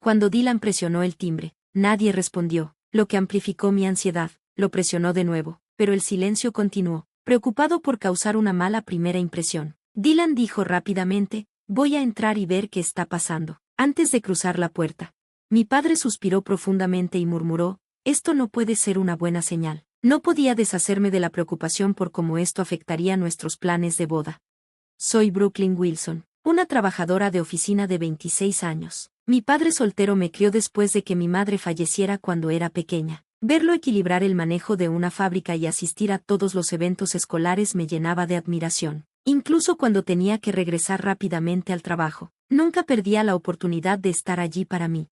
Cuando Dylan presionó el timbre, nadie respondió, lo que amplificó mi ansiedad. Lo presionó de nuevo, pero el silencio continuó, preocupado por causar una mala primera impresión. Dylan dijo rápidamente, voy a entrar y ver qué está pasando, antes de cruzar la puerta. Mi padre suspiró profundamente y murmuró, esto no puede ser una buena señal. No podía deshacerme de la preocupación por cómo esto afectaría nuestros planes de boda. Soy Brooklyn Wilson, una trabajadora de oficina de 26 años. Mi padre soltero me crió después de que mi madre falleciera cuando era pequeña. Verlo equilibrar el manejo de una fábrica y asistir a todos los eventos escolares me llenaba de admiración. Incluso cuando tenía que regresar rápidamente al trabajo, nunca perdía la oportunidad de estar allí para mí.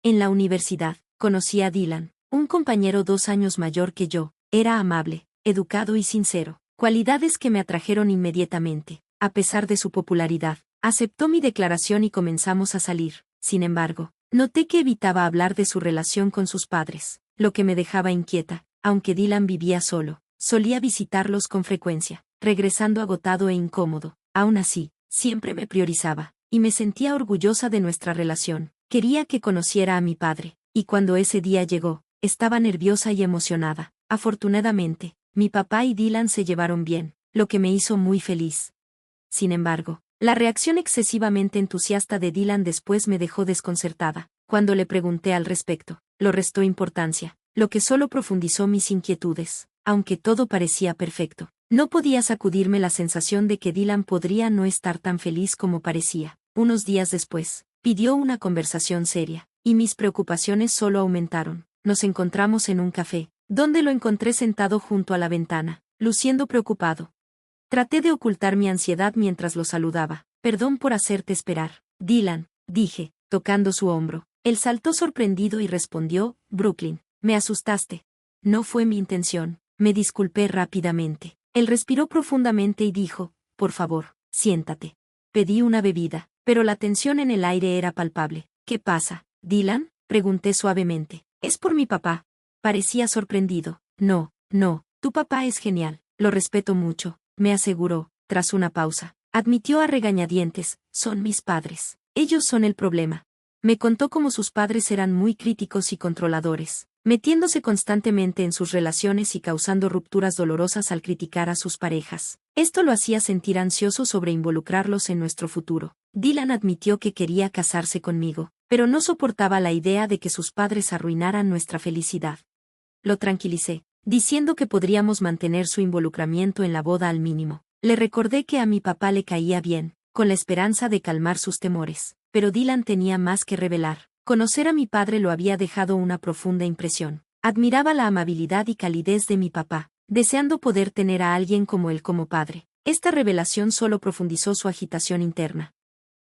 En la universidad, conocí a Dylan, un compañero 2 años mayor que yo. Era amable, educado y sincero, cualidades que me atrajeron inmediatamente. A pesar de su popularidad, aceptó mi declaración y comenzamos a salir. Sin embargo, noté que evitaba hablar de su relación con sus padres, lo que me dejaba inquieta. Aunque Dylan vivía solo, solía visitarlos con frecuencia, regresando agotado e incómodo. Aún así, siempre me priorizaba, y me sentía orgullosa de nuestra relación. Quería que conociera a mi padre, y cuando ese día llegó, estaba nerviosa y emocionada. Afortunadamente, mi papá y Dylan se llevaron bien, lo que me hizo muy feliz. Sin embargo, la reacción excesivamente entusiasta de Dylan después me dejó desconcertada. Cuando le pregunté al respecto, lo restó importancia, lo que solo profundizó mis inquietudes. Aunque todo parecía perfecto, no podía sacudirme la sensación de que Dylan podría no estar tan feliz como parecía. Unos días después, pidió una conversación seria, y mis preocupaciones solo aumentaron. Nos encontramos en un café, donde lo encontré sentado junto a la ventana, luciendo preocupado. Traté de ocultar mi ansiedad mientras lo saludaba. Perdón por hacerte esperar, Dylan, dije, tocando su hombro. Él saltó sorprendido y respondió, Brooklyn, me asustaste. No fue mi intención, me disculpé rápidamente. Él respiró profundamente y dijo, por favor, siéntate. Pedí una bebida, pero la tensión en el aire era palpable. ¿Qué pasa, Dylan? Pregunté suavemente. Es por mi papá. Parecía sorprendido. No, tu papá es genial, lo respeto mucho, me aseguró, tras una pausa. Admitió a regañadientes, son mis padres. Ellos son el problema. Me contó cómo sus padres eran muy críticos y controladores, metiéndose constantemente en sus relaciones y causando rupturas dolorosas al criticar a sus parejas. Esto lo hacía sentir ansioso sobre involucrarlos en nuestro futuro. Dylan admitió que quería casarse conmigo, pero no soportaba la idea de que sus padres arruinaran nuestra felicidad. Lo tranquilicé, diciendo que podríamos mantener su involucramiento en la boda al mínimo. Le recordé que a mi papá le caía bien, con la esperanza de calmar sus temores, pero Dylan tenía más que revelar. Conocer a mi padre lo había dejado una profunda impresión. Admiraba la amabilidad y calidez de mi papá, deseando poder tener a alguien como él como padre. Esta revelación solo profundizó su agitación interna.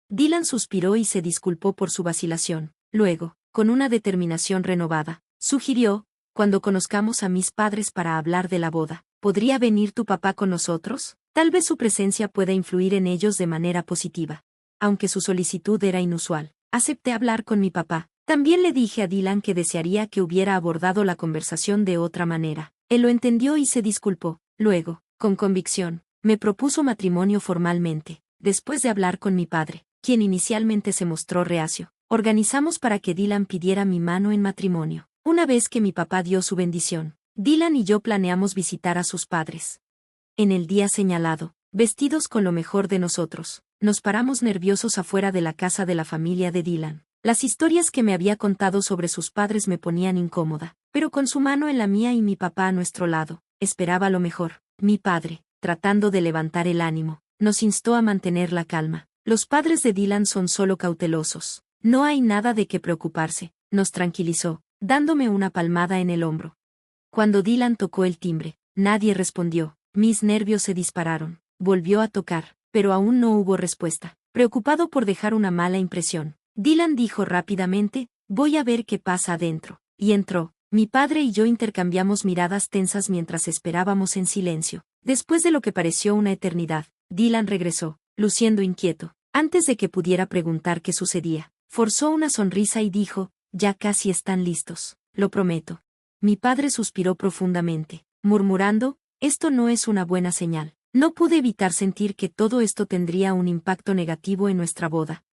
Dylan suspiró y se disculpó por su vacilación. Luego, con una determinación renovada, sugirió, cuando conozcamos a mis padres para hablar de la boda, ¿podría venir tu papá con nosotros? Tal vez su presencia pueda influir en ellos de manera positiva. Aunque su solicitud era inusual, acepté hablar con mi papá. También le dije a Dylan que desearía que hubiera abordado la conversación de otra manera. Él lo entendió y se disculpó. Luego, con convicción, me propuso matrimonio formalmente. Después de hablar con mi padre, quien inicialmente se mostró reacio, organizamos para que Dylan pidiera mi mano en matrimonio. Una vez que mi papá dio su bendición, Dylan y yo planeamos visitar a sus padres. En el día señalado, vestidos con lo mejor de nosotros, nos paramos nerviosos afuera de la casa de la familia de Dylan. Las historias que me había contado sobre sus padres me ponían incómoda, pero con su mano en la mía y mi papá a nuestro lado, esperaba lo mejor. Mi padre, tratando de levantar el ánimo, nos instó a mantener la calma. Los padres de Dylan son solo cautelosos. No hay nada de qué preocuparse, nos tranquilizó, dándome una palmada en el hombro. Cuando Dylan tocó el timbre, nadie respondió. Mis nervios se dispararon. Volvió a tocar, pero aún no hubo respuesta. Preocupado por dejar una mala impresión, Dylan dijo rápidamente, voy a ver qué pasa adentro. Y entró. Mi padre y yo intercambiamos miradas tensas mientras esperábamos en silencio. Después de lo que pareció una eternidad, Dylan regresó, luciendo inquieto. Antes de que pudiera preguntar qué sucedía, forzó una sonrisa y dijo, ya casi están listos, lo prometo. Mi padre suspiró profundamente, murmurando, esto no es una buena señal. No pude evitar sentir que todo esto tendría un impacto negativo en nuestra boda.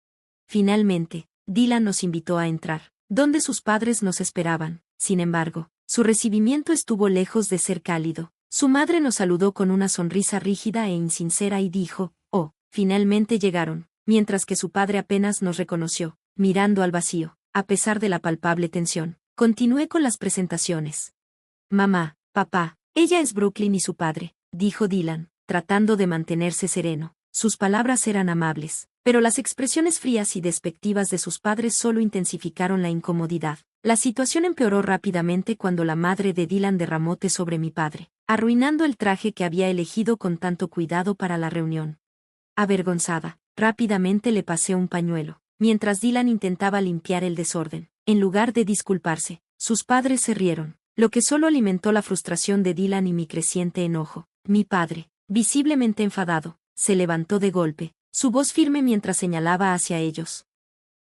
Finalmente, Dylan nos invitó a entrar, donde sus padres nos esperaban. Sin embargo, su recibimiento estuvo lejos de ser cálido. Su madre nos saludó con una sonrisa rígida e insincera y dijo, «Oh, finalmente llegaron», mientras que su padre apenas nos reconoció, mirando al vacío. A pesar de la palpable tensión, continué con las presentaciones. «Mamá, papá, ella es Brooklyn y su padre», dijo Dylan, tratando de mantenerse sereno. Sus palabras eran amables, pero las expresiones frías y despectivas de sus padres solo intensificaron la incomodidad. La situación empeoró rápidamente cuando la madre de Dylan derramó té sobre mi padre, arruinando el traje que había elegido con tanto cuidado para la reunión. Avergonzada, rápidamente le pasé un pañuelo, mientras Dylan intentaba limpiar el desorden. En lugar de disculparse, sus padres se rieron, lo que solo alimentó la frustración de Dylan y mi creciente enojo. Mi padre, visiblemente enfadado, se levantó de golpe, su voz firme mientras señalaba hacia ellos.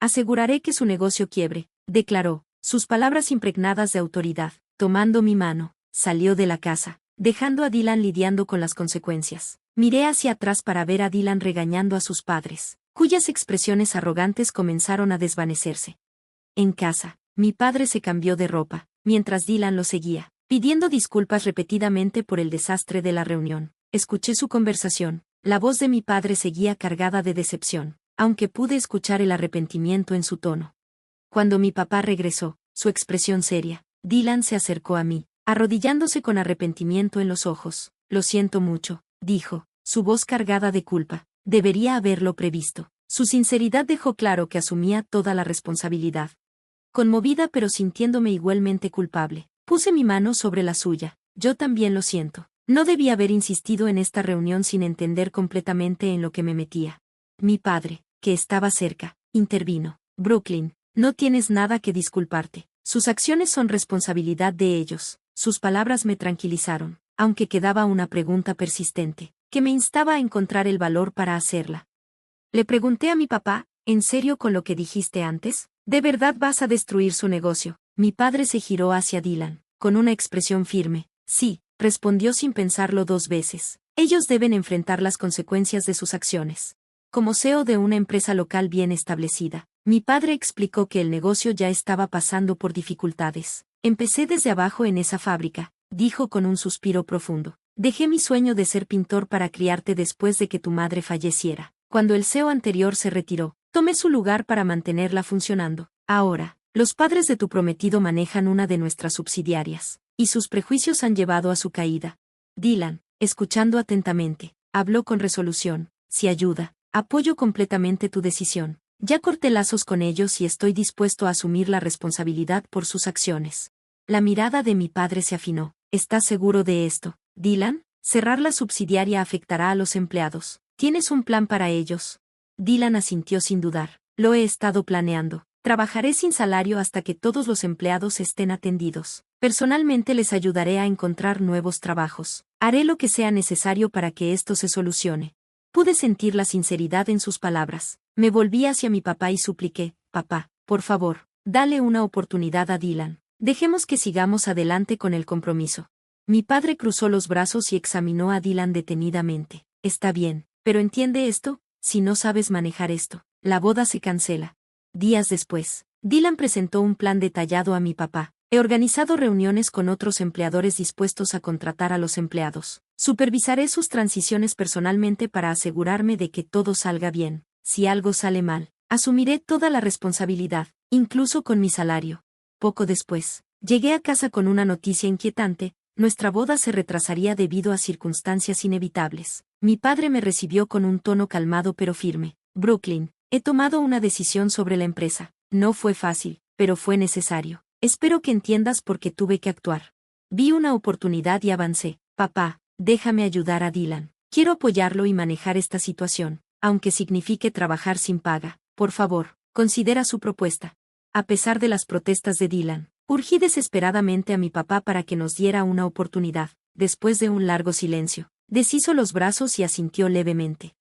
«Aseguraré que su negocio quiebre», declaró, sus palabras impregnadas de autoridad. Tomando mi mano, salió de la casa, dejando a Dylan lidiando con las consecuencias. Miré hacia atrás para ver a Dylan regañando a sus padres, cuyas expresiones arrogantes comenzaron a desvanecerse. En casa, mi padre se cambió de ropa, mientras Dylan lo seguía, pidiendo disculpas repetidamente por el desastre de la reunión. Escuché su conversación. La voz de mi padre seguía cargada de decepción, aunque pude escuchar el arrepentimiento en su tono. Cuando mi papá regresó, su expresión seria, Dylan se acercó a mí, arrodillándose con arrepentimiento en los ojos. «Lo siento mucho», dijo, su voz cargada de culpa. Debería haberlo previsto. Su sinceridad dejó claro que asumía toda la responsabilidad. Conmovida pero sintiéndome igualmente culpable, puse mi mano sobre la suya. «Yo también lo siento. No debí haber insistido en esta reunión sin entender completamente en lo que me metía». Mi padre, que estaba cerca, intervino. «Brooklyn, no tienes nada que disculparte. Sus acciones son responsabilidad de ellos». Sus palabras me tranquilizaron, aunque quedaba una pregunta persistente, que me instaba a encontrar el valor para hacerla. Le pregunté a mi papá, «¿En serio con lo que dijiste antes? ¿De verdad vas a destruir su negocio?» Mi padre se giró hacia Dylan, con una expresión firme. «Sí», respondió sin pensarlo dos veces. «Ellos deben enfrentar las consecuencias de sus acciones». Como CEO de una empresa local bien establecida, mi padre explicó que el negocio ya estaba pasando por dificultades. «Empecé desde abajo en esa fábrica», dijo con un suspiro profundo. «Dejé mi sueño de ser pintor para criarte después de que tu madre falleciera. Cuando el CEO anterior se retiró, tomé su lugar para mantenerla funcionando. Ahora, los padres de tu prometido manejan una de nuestras subsidiarias, y sus prejuicios han llevado a su caída». Dylan, escuchando atentamente, habló con resolución. «Si ayuda, apoyo completamente tu decisión. Ya corté lazos con ellos y estoy dispuesto a asumir la responsabilidad por sus acciones». La mirada de mi padre se afinó. «¿Estás seguro de esto, Dylan? Cerrar la subsidiaria afectará a los empleados. ¿Tienes un plan para ellos?» Dylan asintió sin dudar. «Lo he estado planeando. Trabajaré sin salario hasta que todos los empleados estén atendidos. Personalmente les ayudaré a encontrar nuevos trabajos. Haré lo que sea necesario para que esto se solucione». Pude sentir la sinceridad en sus palabras. Me volví hacia mi papá y supliqué: «Papá, por favor, dale una oportunidad a Dylan. Dejemos que sigamos adelante con el compromiso». Mi padre cruzó los brazos y examinó a Dylan detenidamente. «Está bien, pero entiende esto, si no sabes manejar esto, la boda se cancela». Días después, Dylan presentó un plan detallado a mi papá. «He organizado reuniones con otros empleadores dispuestos a contratar a los empleados. Supervisaré sus transiciones personalmente para asegurarme de que todo salga bien. Si algo sale mal, asumiré toda la responsabilidad, incluso con mi salario». Poco después, llegué a casa con una noticia inquietante: nuestra boda se retrasaría debido a circunstancias inevitables. Mi padre me recibió con un tono calmado pero firme. «Brooklyn, he tomado una decisión sobre la empresa. No fue fácil, pero fue necesario. Espero que entiendas por qué tuve que actuar. Vi una oportunidad y avancé. Papá, déjame ayudar a Dylan. Quiero apoyarlo y manejar esta situación, aunque signifique trabajar sin paga. Por favor, considera su propuesta». A pesar de las protestas de Dylan, urgí desesperadamente a mi papá para que nos diera una oportunidad. Después de un largo silencio, deshizo los brazos y asintió levemente.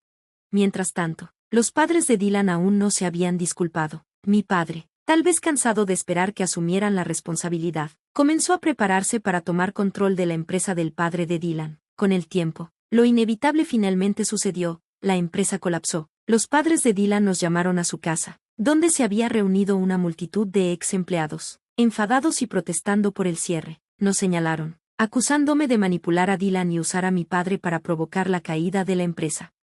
Mientras tanto, los padres de Dylan aún no se habían disculpado. Mi padre, tal vez cansado de esperar que asumieran la responsabilidad, comenzó a prepararse para tomar control de la empresa del padre de Dylan. Con el tiempo, lo inevitable finalmente sucedió: la empresa colapsó. Los padres de Dylan nos llamaron a su casa, donde se había reunido una multitud de ex empleados, enfadados y protestando por el cierre. Nos señalaron, acusándome de manipular a Dylan y usar a mi padre para provocar la caída de la empresa.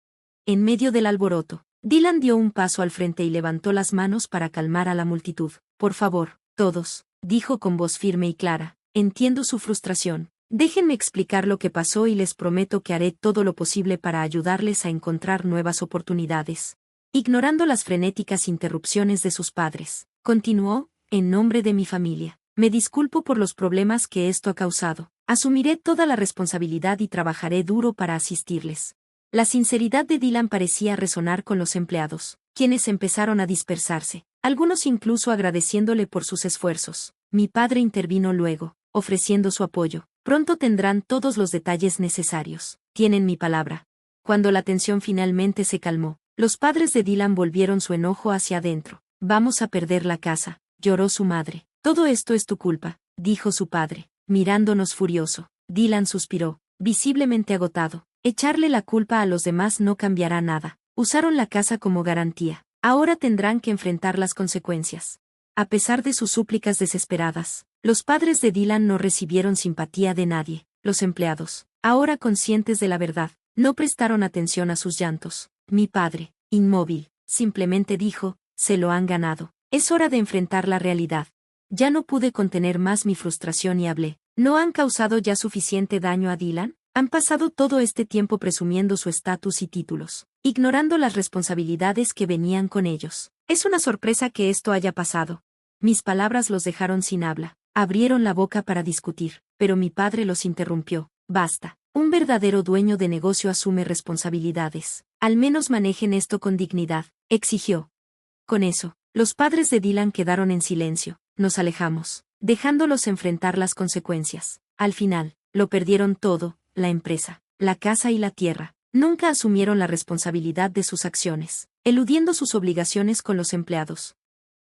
En medio del alboroto, Dylan dio un paso al frente y levantó las manos para calmar a la multitud. Por favor, todos, dijo con voz firme y clara, entiendo su frustración. Déjenme explicar lo que pasó y les prometo que haré todo lo posible para ayudarles a encontrar nuevas oportunidades. Ignorando las frenéticas interrupciones de sus padres, continuó, en nombre de mi familia, me disculpo por los problemas que esto ha causado. Asumiré toda la responsabilidad y trabajaré duro para asistirles. La sinceridad de Dylan parecía resonar con los empleados, quienes empezaron a dispersarse, algunos incluso agradeciéndole por sus esfuerzos. Mi padre intervino luego, ofreciendo su apoyo. Pronto tendrán todos los detalles necesarios. Tienen mi palabra. Cuando la tensión finalmente se calmó, los padres de Dylan volvieron su enojo hacia adentro. Vamos a perder la casa, lloró su madre. Todo esto es tu culpa, dijo su padre, mirándonos furioso. Dylan suspiró, visiblemente agotado. Echarle la culpa a los demás no cambiará nada. Usaron la casa como garantía. Ahora tendrán que enfrentar las consecuencias. A pesar de sus súplicas desesperadas, los padres de Dylan no recibieron simpatía de nadie. Los empleados, ahora conscientes de la verdad, no prestaron atención a sus llantos. Mi padre, inmóvil, simplemente dijo, se lo han ganado. Es hora de enfrentar la realidad. Ya no pude contener más mi frustración y hablé. ¿No han causado ya suficiente daño a Dylan? Han pasado todo este tiempo presumiendo su estatus y títulos, ignorando las responsabilidades que venían con ellos. Es una sorpresa que esto haya pasado. Mis palabras los dejaron sin habla. Abrieron la boca para discutir, pero mi padre los interrumpió. Basta. Un verdadero dueño de negocio asume responsabilidades. Al menos manejen esto con dignidad, exigió. Con eso, los padres de Dylan quedaron en silencio. Nos alejamos, dejándolos enfrentar las consecuencias. Al final, lo perdieron todo, la empresa, la casa y la tierra. Nunca asumieron la responsabilidad de sus acciones, eludiendo sus obligaciones con los empleados.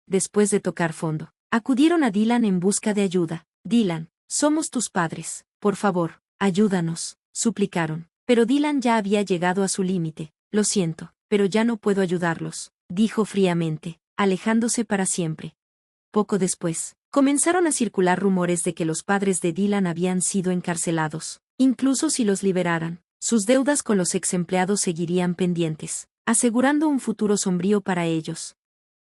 Después de tocar fondo, acudieron a Dylan en busca de ayuda. Dylan, somos tus padres, por favor, ayúdanos, suplicaron. Pero Dylan ya había llegado a su límite. Lo siento, pero ya no puedo ayudarlos, dijo fríamente, alejándose para siempre. Poco después, comenzaron a circular rumores de que los padres de Dylan habían sido encarcelados. Incluso si los liberaran, sus deudas con los ex empleados seguirían pendientes, asegurando un futuro sombrío para ellos.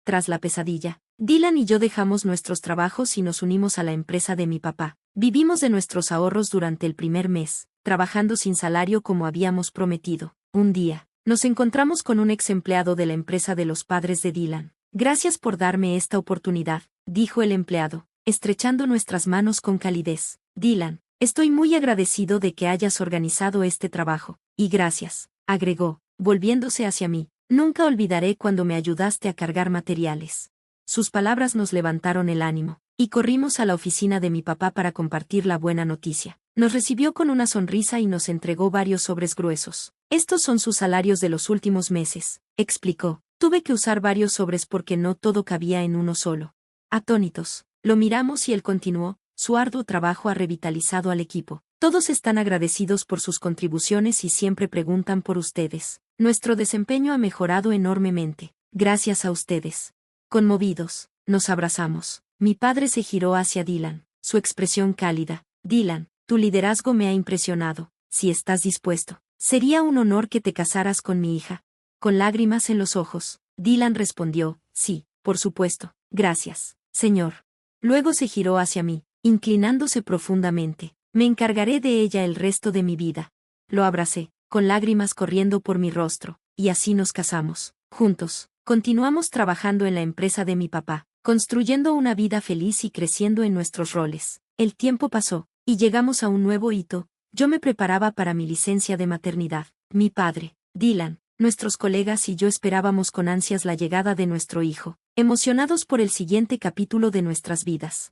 Tras la pesadilla, Dylan y yo dejamos nuestros trabajos y nos unimos a la empresa de mi papá. Vivimos de nuestros ahorros durante el primer mes, trabajando sin salario como habíamos prometido. Un día, nos encontramos con un ex empleado de la empresa de los padres de Dylan. Gracias por darme esta oportunidad, dijo el empleado, estrechando nuestras manos con calidez. Dylan, estoy muy agradecido de que hayas organizado este trabajo. Y gracias, agregó, volviéndose hacia mí. Nunca olvidaré cuando me ayudaste a cargar materiales. Sus palabras nos levantaron el ánimo, y corrimos a la oficina de mi papá para compartir la buena noticia. Nos recibió con una sonrisa y nos entregó varios sobres gruesos. Estos son sus salarios de los últimos meses, explicó. Tuve que usar varios sobres porque no todo cabía en uno solo. Atónitos, lo miramos y él continuó, su arduo trabajo ha revitalizado al equipo. Todos están agradecidos por sus contribuciones y siempre preguntan por ustedes. Nuestro desempeño ha mejorado enormemente. Gracias a ustedes. Conmovidos, nos abrazamos. Mi padre se giró hacia Dylan, su expresión cálida. Dylan, tu liderazgo me ha impresionado. Si estás dispuesto, sería un honor que te casaras con mi hija. Con lágrimas en los ojos, Dylan respondió, sí, por supuesto, gracias, señor. Luego se giró hacia mí, inclinándose profundamente. Me encargaré de ella el resto de mi vida. Lo abracé, con lágrimas corriendo por mi rostro, y así nos casamos. Juntos, continuamos trabajando en la empresa de mi papá, construyendo una vida feliz y creciendo en nuestros roles. El tiempo pasó, y llegamos a un nuevo hito. Yo me preparaba para mi licencia de maternidad. Mi padre, Dylan, nuestros colegas y yo esperábamos con ansias la llegada de nuestro hijo, emocionados por el siguiente capítulo de nuestras vidas.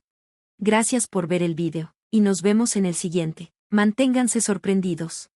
Gracias por ver el vídeo, y nos vemos en el siguiente. Manténganse sorprendidos.